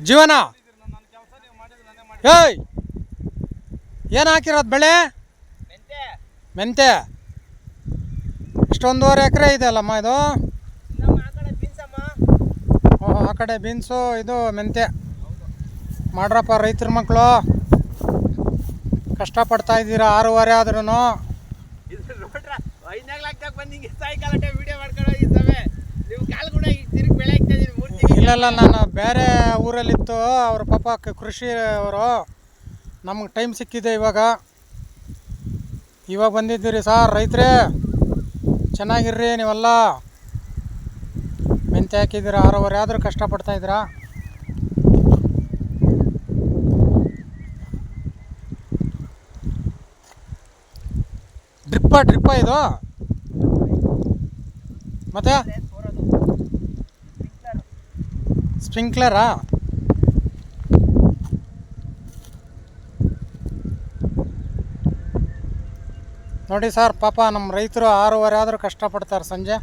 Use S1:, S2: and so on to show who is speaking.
S1: ಜೀವನ. ಏಯ್ ಏನು ಹಾಕಿರೋದು ಬೆಳೆ? ಮೆಂತೆ. ಇಷ್ಟೊಂದೂವರೆ ಎಕರೆ ಇದೆ ಅಲ್ಲಮ್ಮ ಇದು. ಓಹೋ, ಆ ಕಡೆ ಬೀನ್ಸು, ಇದು ಮೆಂತೆ. ಮಾಡ್ರಪ್ಪ ರೈತರ ಮಕ್ಕಳು, ಕಷ್ಟಪಡ್ತಾ ಇದ್ದೀರಾ 6:30 ಆದ್ರೂ. ಇಲ್ಲ, ನಾನು ಬೇರೆ ಊರಲ್ಲಿತ್ತು. ಅವ್ರ ಪಾಪ ಕೃಷಿ ಅವರು, ನಮ್ಗೆ ಟೈಮ್ ಸಿಕ್ಕಿದೆ ಇವಾಗ ಬಂದಿದ್ದೀರಿ ಸಾರ್. ರೈತರೇ ಚೆನ್ನಾಗಿರ್ರಿ, ನೀವೆಲ್ಲ ಮೆಂತೆ ಹಾಕಿದ್ದೀರಾ. 6:30 ಆದರೂ ಕಷ್ಟಪಡ್ತಾ ಇದ್ದೀರಾ. ಡ್ರಿಪ್ಪ ಇದು ಮತ್ತೆ ಸ್ಪ್ರಿಂಕ್ಲರಾ? ನೋಡಿ ಸರ್, ಪಾಪ ನಮ್ಮ ರೈತರು 6:30 ಆದರೂ ಕಷ್ಟಪಡ್ತಾರೆ ಸಂಜೆ.